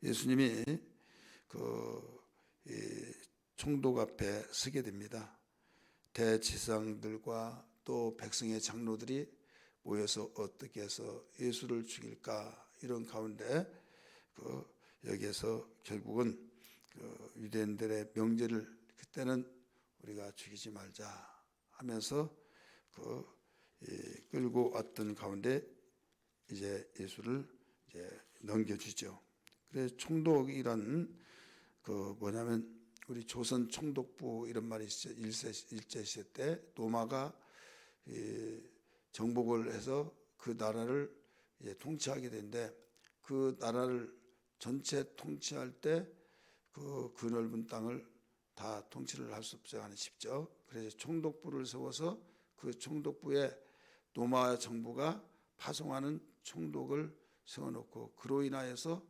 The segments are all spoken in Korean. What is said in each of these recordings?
예수님이 이 총독 앞에 서게 됩니다. 대제사장들과 또 백성의 장로들이 모여서 어떻게 해서 예수를 죽일까 이런 가운데 여기에서 결국은 유대인들의 명제를 그때는 우리가 죽이지 말자 하면서 끌고 왔던 가운데 이제 예수를 이제 넘겨주죠. 그래서 총독이란 뭐냐면 우리 조선 총독부 이런 말이 있죠. 일제시대 때 노마가 정복을 해서 그 나라를 이제 통치하게 되는데 그 나라를 전체 통치할 때 그 넓은 땅을 다 통치를 할 수 없어 하는 쉽죠. 그래서 총독부를 세워서 그 총독부에 노마 정부가 파송하는 총독을 세워놓고 그로 인하여서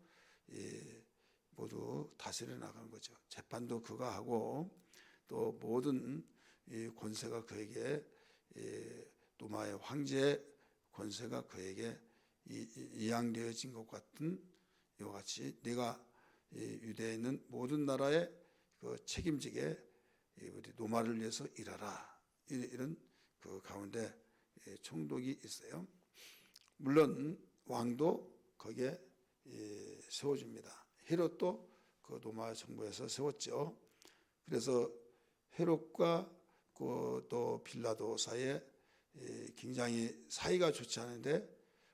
모두 다스려 나가는 거죠. 재판도 그가 하고 또 모든 이 권세가 그에게 노마의 황제의 권세가 그에게 이양되어진 것 같은 이와 같이 네가 유대에 있는 모든 나라에 책임지게 우리 노마를 위해서 일하라 이런 그 가운데 총독이 있어요. 물론 왕도 거기에 세워줍니다. 헤롯도 그 노마 정부에서 세웠죠. 그래서 헤롯과 또 빌라도 사이에 굉장히 사이가 좋지 않은데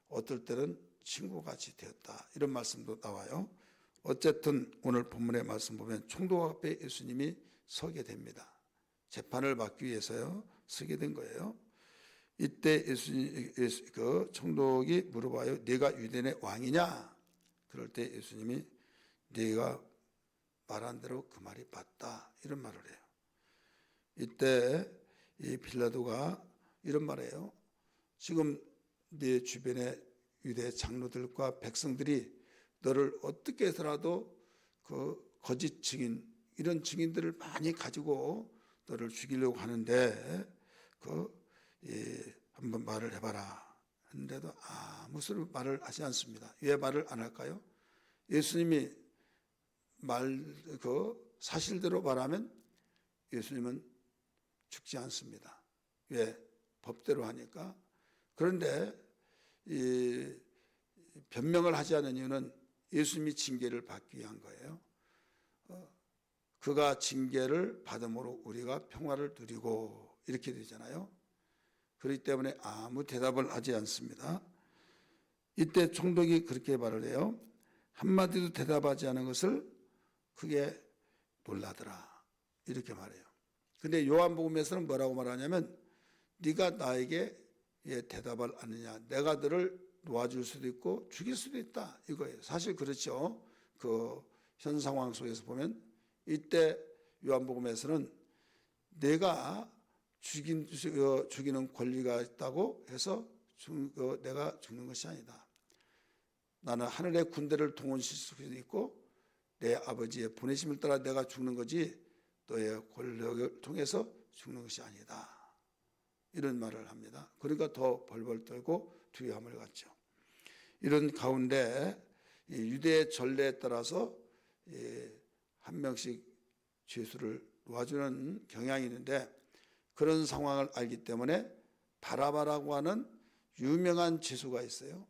어떨 때는 친구같이 되었다 이런 말씀도 나와요. 어쨌든 오늘 본문의 말씀 보면 총독 앞에 예수님이 서게 됩니다. 재판을 받기 위해서요 서게 된 거예요. 이때 그 총독이 물어봐요. 네가 유대인의 왕이냐? 그럴 때 예수님이 네가 말한 대로 그 말이 맞다 이런 말을 해요. 이때 이 빌라도가 이런 말이에요. 지금 네 주변의 유대 장로들과 백성들이 너를 어떻게 해서라도 그 거짓 증인 이런 증인들을 많이 가지고 너를 죽이려고 하는데 한번 말을 해봐라 했는데도 아무 말을 하지 않습니다. 왜 말을 안 할까요? 예수님이 사실대로 말하면 예수님은 죽지 않습니다. 왜? 법대로 하니까. 그런데 이 변명을 하지 않은 이유는 예수님이 징계를 받기 위한 거예요. 그가 징계를 받음으로 우리가 평화를 누리고 이렇게 되잖아요. 그렇기 때문에 아무 대답을 하지 않습니다. 이때 총독이 그렇게 말을 해요. 한마디도 대답하지 않은 것을 크게 놀라더라 이렇게 말해요. 근데 요한복음에서는 뭐라고 말하냐면 네가 나에게 대답을 안 하느냐, 내가 너를 놓아줄 수도 있고 죽일 수도 있다 이거예요. 사실 그렇죠. 현 상황 속에서 보면 이때 요한복음에서는 내가 죽이는 권리가 있다고 해서 내가 죽는 것이 아니다. 나는 하늘의 군대를 동원시킬 수도 있고 내 아버지의 보내심을 따라 내가 죽는 거지 너의 권력을 통해서 죽는 것이 아니다. 이런 말을 합니다. 그러니까 더 벌벌 떨고 두려움을 갖죠. 이런 가운데 유대의 전례에 따라서 한 명씩 죄수를 놓아주는 경향이 있는데 그런 상황을 알기 때문에 바라바라고 하는 유명한 죄수가 있어요.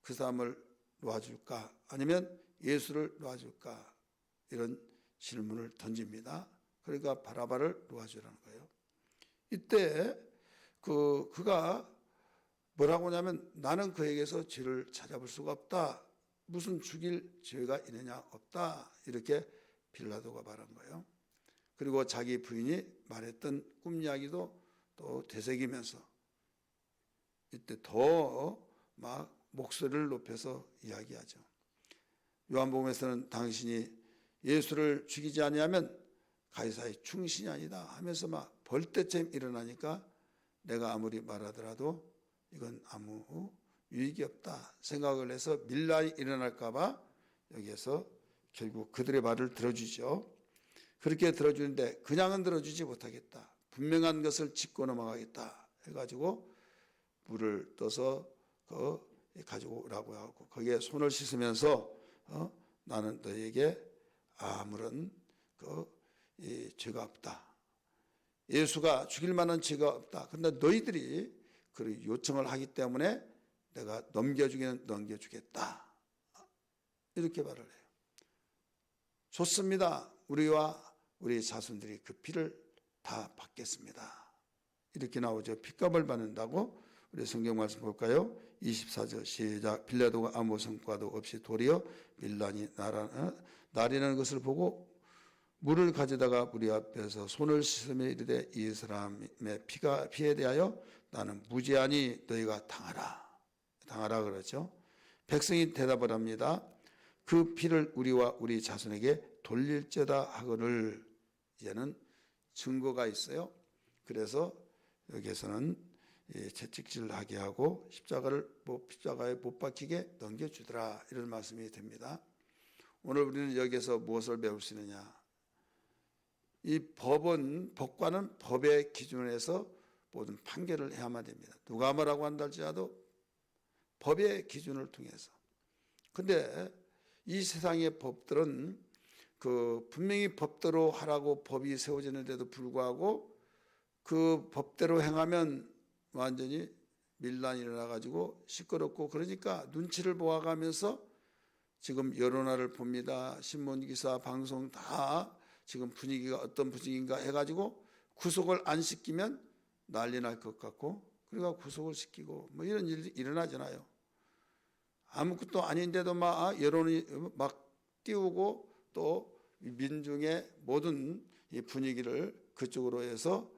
그 사람을 놓아줄까 아니면 예수를 놓아줄까 이런 질문을 던집니다. 그러니까 바라바를 놓아주라는 거예요. 이때 그가 뭐라고 하냐면 나는 그에게서 죄를 찾아볼 수가 없다. 무슨 죽일 죄가 있느냐 없다. 이렇게 빌라도가 말한 거예요. 그리고 자기 부인이 말했던 꿈 이야기도 또 되새기면서 이때 더 막 목소리를 높여서 이야기하죠. 요한복음에서는 당신이 예수를 죽이지 아니하면 가이사의 충신이 아니다 하면서 막 벌떼처럼 일어나니까 내가 아무리 말하더라도 이건 아무 유익이 없다 생각을 해서 밀란이 일어날까 봐 여기에서 결국 그들의 말을 들어주죠. 그렇게 들어주는데 그냥은 들어주지 못하겠다. 분명한 것을 짚고 넘어가겠다 해가지고 물을 떠서 가지고 오라고 하고 거기에 손을 씻으면서 나는 너에게 아무런 죄가 없다. 예수가 죽일 만한 죄가 없다. 그런데 너희들이 그 요청을 하기 때문에 내가 넘겨주기는 넘겨주겠다. 이렇게 말을 해요. 좋습니다. 우리와 우리 자손들이 그 피를 다 받겠습니다. 이렇게 나오죠. 핏값을 받는다고. 우리 성경 말씀 볼까요? 24절 시작. 빌라도가 아무 성과도 없이 도리어 밀란이 나리는 것을 보고 물을 가져다가 우리 앞에서 손을 씻으며 이르되 이 사람의 피에 대하여 나는 무죄하니 너희가 당하라 그러죠. 백성이 대답을 합니다. 그 피를 우리와 우리 자손에게 돌릴지어다 하거늘. 이제는 증거가 있어요. 그래서 여기에서는 채찍질하게 하고 십자가에 못 박히게 넘겨주더라, 이런 말씀이 됩니다. 오늘 우리는 여기에서 무엇을 배울 수 있느냐? 이 법과는 법의 기준에서 모든 판결을 해야만 됩니다. 누가 뭐라고 한다 할지라도 법의 기준을 통해서. 근데 이 세상의 법들은 분명히 법대로 하라고 법이 세워지는데도 불구하고 그 법대로 행하면 완전히 밀란이 일어나가지고 시끄럽고, 그러니까 눈치를 보아가면서 지금 여론화를 봅니다. 신문기사, 방송 다 지금 분위기가 어떤 분위기인가 해가지고 구속을 안 시키면 난리 날 것 같고, 그러니까 구속을 시키고 뭐 이런 일이 일어나잖아요. 아무것도 아닌데도 막 여론이 막 띄우고 또 민중의 모든 이 분위기를 그쪽으로 해서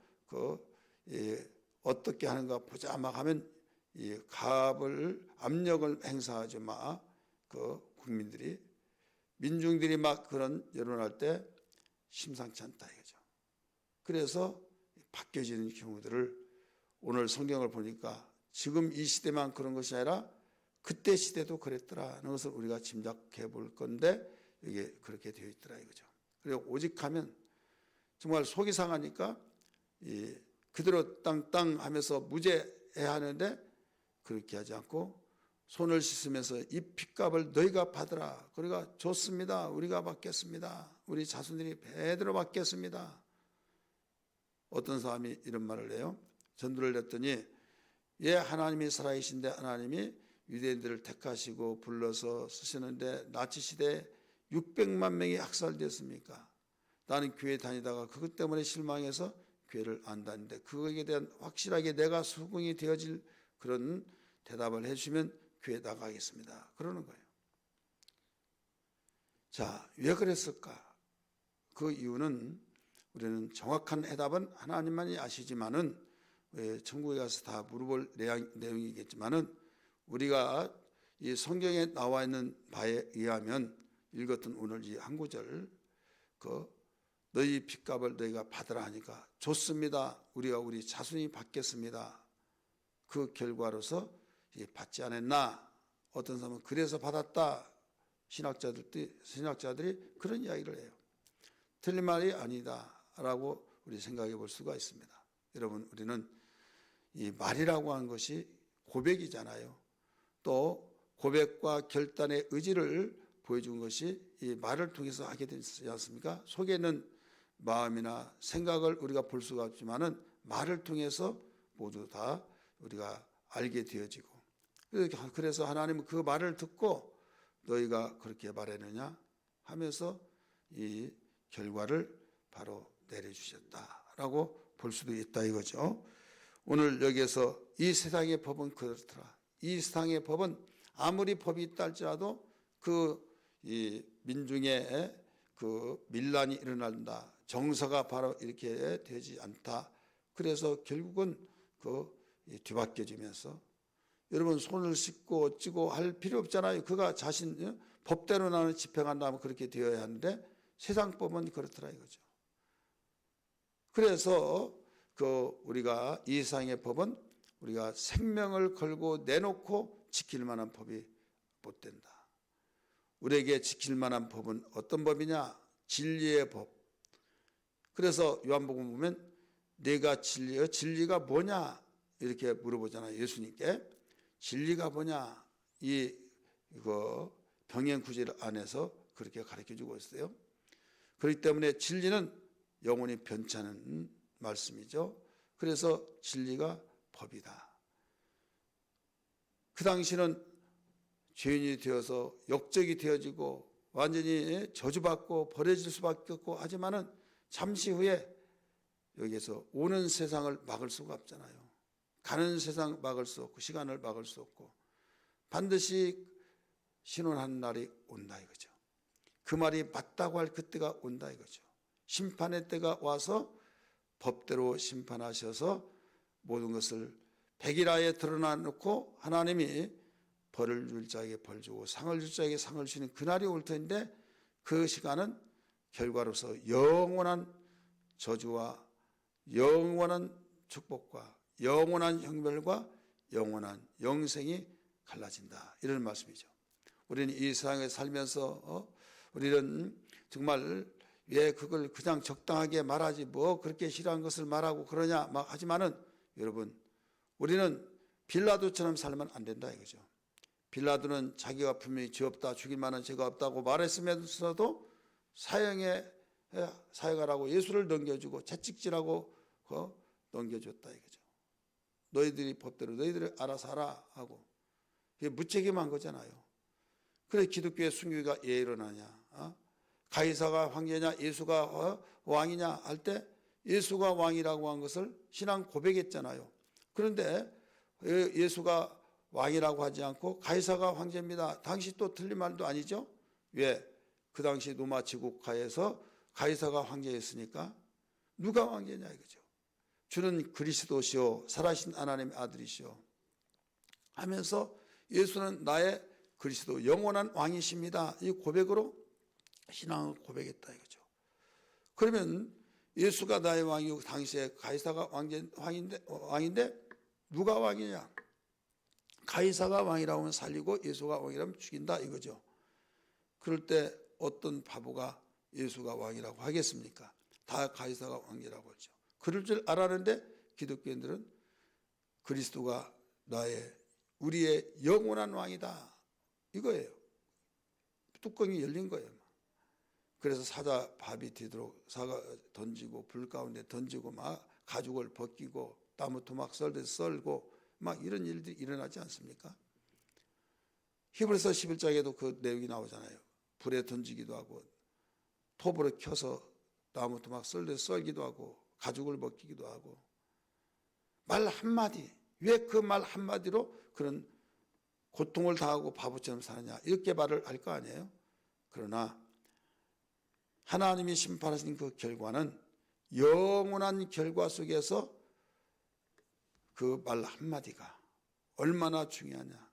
어떻게 하는가 보자 막 하면 이 압력을 행사하지 국민들이, 민중들이 막 그런 여론할 때 심상치 않다 이거죠. 그래서 바뀌어지는 경우들을 오늘 성경을 보니까 지금 이 시대만 그런 것이 아니라 그때 시대도 그랬더라는 것을 우리가 짐작해 볼 건데, 이게 그렇게 되어 있더라 이거죠. 그리고 오직 하면 정말 속이 상하니까 그대로 땅땅 하면서 무죄해야 하는데 그렇게 하지 않고 손을 씻으면서 이 핏값을 너희가 받으라. 그러니까 좋습니다. 우리가 받겠습니다. 우리 자손들이 배대로 받겠습니다. 어떤 사람이 이런 말을 해요. 전도를 했더니 하나님이 살아계신데 하나님이 유대인들을 택하시고 불러서 쓰시는데 나치 시대에 600만 명이 학살됐습니까? 나는 교회 다니다가 그것 때문에 실망해서 교회를 안 다니는데 그거에 대한 확실하게 내가 수긍이 되어질 그런 대답을 해주시면 교회 나가겠습니다. 그러는 거예요. 자, 왜 그랬을까? 그 이유는 우리는 정확한 해답은 하나님만이 아시지만은 천국에 가서 다 물어볼 내용이겠지만은 우리가 이 성경에 나와 있는 바에 의하면 읽었던 오늘 이 한 구절, 너희 핏값을 너희가 받으라 하니까 좋습니다. 우리가 우리 자손이 받겠습니다. 그 결과로서 받지 않았나? 어떤 사람은 그래서 받았다. 신학자들이 그런 이야기를 해요. 틀린 말이 아니다라고 우리 생각해 볼 수가 있습니다. 여러분, 우리는 이 말이라고 하는 것이 고백이잖아요. 또 고백과 결단의 의지를 보여준 것이 이 말을 통해서 하게 되지 않습니까? 속에 있는 마음이나 생각을 우리가 볼 수가 없지만은 말을 통해서 모두 다 우리가 알게 되어지고, 그래서 하나님은 그 말을 듣고 너희가 그렇게 말했느냐 하면서 이 결과를 바로 내려주셨다라고 볼 수도 있다 이거죠. 오늘 여기에서 이 세상의 법은 그렇더라. 이 세상의 법은 아무리 법이 있다 할지라도 이 민중의 밀란이 일어난다. 정서가 바로 이렇게 되지 않다. 그래서 결국은 뒤바뀌어지면서, 여러분 손을 씻고 어찌고 할 필요 없잖아요. 그가 자신 법대로 나는 집행한다면 그렇게 되어야 하는데 세상 법은 그렇더라 이거죠. 그래서 우리가 이 세상의 법은 우리가 생명을 걸고 내놓고 지킬 만한 법이 못 된다. 우리에게 지킬 만한 법은 어떤 법이냐? 진리의 법. 그래서 요한복음 보면 내가 진리가 뭐냐? 이렇게 물어보잖아요. 예수님께. 진리가 뭐냐? 이거 병행 구절 안에서 그렇게 가르쳐주고 있어요. 그렇기 때문에 진리는 영원히 변치 않은 말씀이죠. 그래서 진리가 법이다. 그 당시는 죄인이 되어서 역적이 되어지고 완전히 저주받고 버려질 수밖에 없고 하지만은 잠시 후에 여기에서 오는 세상을 막을 수가 없잖아요. 가는 세상 막을 수 없고 시간을 막을 수 없고 반드시 신원하는 날이 온다 이거죠. 그 말이 맞다고 할 그때가 온다 이거죠. 심판의 때가 와서 법대로 심판하셔서 모든 것을 백일하에 드러나 놓고 하나님이 벌을 줄 자에게 벌 주고 상을 줄 자에게 상을 주는 그날이 올 텐데 그 시간은 결과로서 영원한 저주와 영원한 축복과 영원한 형벌과 영원한 영생이 갈라진다 이런 말씀이죠. 우리는 이 세상에 살면서 우리는 정말 왜 그걸 그냥 적당하게 말하지 뭐 그렇게 싫어한 것을 말하고 그러냐 막 하지만은 여러분 우리는 빌라도처럼 살면 안 된다 이거죠. 빌라도는 자기가 분명히 죄 없다 죽일 만한 죄가 없다고 말했으면서도 사형하라고 예수를 넘겨주고 채찍질하고 넘겨줬다 이거죠. 너희들이 법대로 너희들이 알아서 하라 하고 이게 무책임한 거잖아요. 그래 기독교의 순교가 왜 일어나냐? 가이사가 황제냐 예수가 왕이냐 할 때 예수가 왕이라고 한 것을 신앙 고백했잖아요. 그런데 예수가 왕이라고 하지 않고 가이사가 황제입니다. 당시 또 틀린 말도 아니죠. 왜? 그 당시 로마 제국하에서 가이사가 황제였으니까 누가 황제냐 이거죠. 주는 그리스도시요 살아신 하나님의 아들이시요 하면서 예수는 나의 그리스도 영원한 왕이십니다. 이 고백으로 신앙을 고백했다 이거죠. 그러면 예수가 나의 왕이고 당시에 가이사가 왕인데 누가 왕이냐? 가이사가 왕이라고 하면 살리고 예수가 왕이라면 죽인다 이거죠. 그럴 때 어떤 바보가 예수가 왕이라고 하겠습니까? 다 가이사가 왕이라고 하죠. 그럴 줄 알았는데 기독교인들은 그리스도가 우리의 영원한 왕이다 이거예요. 뚜껑이 열린 거예요. 그래서 사자 밥이 되도록 사과 던지고 불 가운데 던지고 막 가죽을 벗기고 나무 토막 썰고 막 이런 일들이 일어나지 않습니까? 히브리서 11장에도 그 내용이 나오잖아요. 불에 던지기도 하고 톱으로 켜서 나무 토막 썰기도 하고 가죽을 벗기기도 하고 말 한마디 왜 그 말 한마디로 그런 고통을 당하고 바보처럼 사느냐 이렇게 말을 할 거 아니에요. 그러나 하나님이 심판하신 그 결과는 영원한 결과 속에서 그 말 한마디가 얼마나 중요하냐.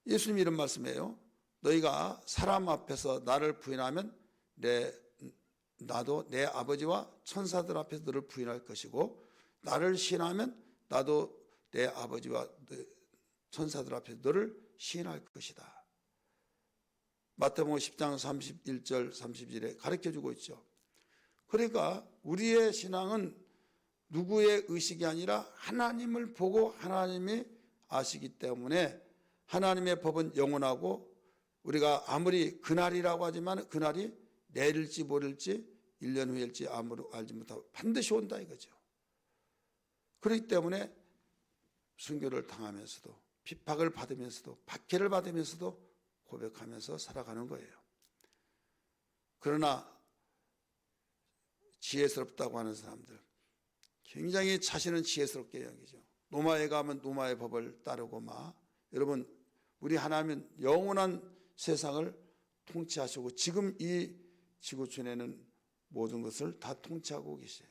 예수님이 이런 말씀이에요. 너희가 사람 앞에서 나를 부인하면 나도 내 아버지와 천사들 앞에서 너를 부인할 것이고 나를 시인하면 나도 내 아버지와 천사들 앞에서 너를 시인할 것이다. 마태복음 10장 31절 30절에 가르쳐주고 있죠. 그러니까 우리의 신앙은 누구의 의식이 아니라 하나님을 보고 하나님이 아시기 때문에 하나님의 법은 영원하고 우리가 아무리 그날이라고 하지만 그날이 내일일지 모레일지 1년 후일지 아무도 알지 못하고 반드시 온다 이거죠. 그렇기 때문에 순교를 당하면서도 핍박을 받으면서도 박해를 받으면서도 고백하면서 살아가는 거예요. 그러나 지혜스럽다고 하는 사람들 굉장히 자신은 지혜스럽게 여기죠. 노마에 가면 노마의 법을 따르고 여러분 우리 하나님은 영원한 세상을 통치하시고 지금 이 지구촌에는 모든 것을 다 통치하고 계세요.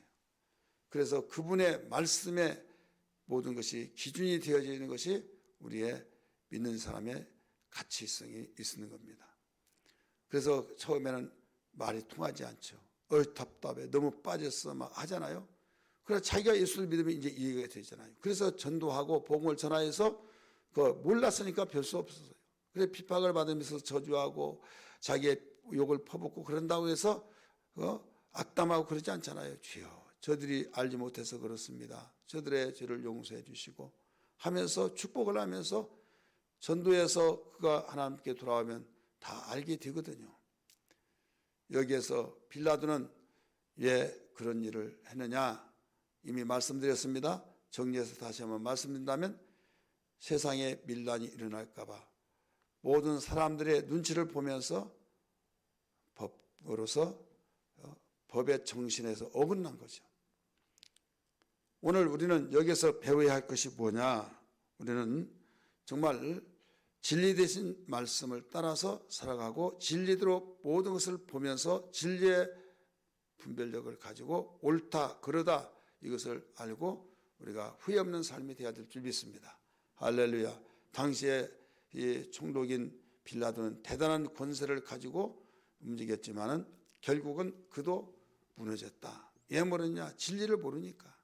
그래서 그분의 말씀에 모든 것이 기준이 되어지는 것이 우리의 믿는 사람의 가치성이 있는 겁니다. 그래서 처음에는 말이 통하지 않죠. 답답해 너무 빠졌어 막 하잖아요. 그래서 자기가 예수를 믿으면 이제 이해가 되잖아요. 그래서 전도하고 복음을 전하여서 몰랐으니까 별 수 없었어요. 그래서 핍박을 받으면서 저주하고 자기의 욕을 퍼붓고 그런다고 해서 악담하고 그러지 않잖아요. 주여 저들이 알지 못해서 그렇습니다. 저들의 죄를 용서해 주시고 하면서 축복을 하면서 전도해서 그가 하나님께 돌아오면 다 알게 되거든요. 여기에서 빌라도는 왜 그런 일을 했느냐? 이미 말씀드렸습니다. 정리해서 다시 한번 말씀드린다면 세상에 밀란이 일어날까 봐 모든 사람들의 눈치를 보면서 법으로서 법의 정신에서 어긋난 거죠. 오늘 우리는 여기서 배워야 할 것이 뭐냐? 우리는 정말 진리 되신 말씀을 따라서 살아가고 진리대로 모든 것을 보면서 진리의 분별력을 가지고 옳다 그러다 이것을 알고 우리가 후회 없는 삶이 되어야 될 줄 믿습니다. 할렐루야. 당시에 이 총독인 빌라도는 대단한 권세를 가지고 움직였지만은 결국은 그도 무너졌다. 왜 모르냐? 진리를 모르니까.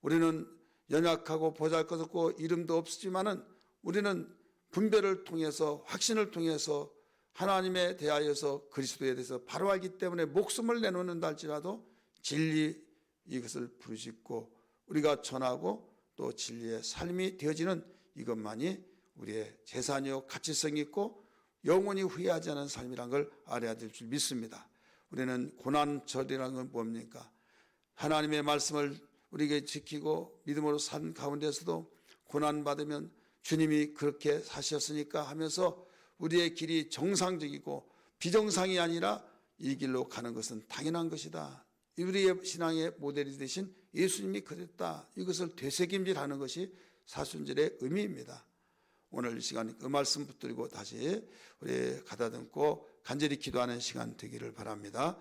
우리는 연약하고 보잘것없고 이름도 없지만은 우리는 분별을 통해서 확신을 통해서 하나님에 대하여서 그리스도에 대해서 바로 알기 때문에 목숨을 내놓는다 할지라도 진리 이것을 부르짖고 우리가 전하고 또 진리의 삶이 되어지는 이것만이 우리의 재산이요 가치성이 있고 영원히 후회하지 않은 삶이란 걸 알아야 될 줄 믿습니다. 우리는 고난절이라는 건 뭡니까? 하나님의 말씀을 우리에게 지키고 믿음으로 산 가운데서도 고난받으면 주님이 그렇게 사셨으니까 하면서 우리의 길이 정상적이고 비정상이 아니라 이 길로 가는 것은 당연한 것이다. 우리의 신앙의 모델이 되신 예수님이 그랬다. 이것을 되새김질하는 것이 사순절의 의미입니다. 오늘 이 시간 그 말씀 붙들고 다시 우리 가다듬고 간절히 기도하는 시간 되기를 바랍니다.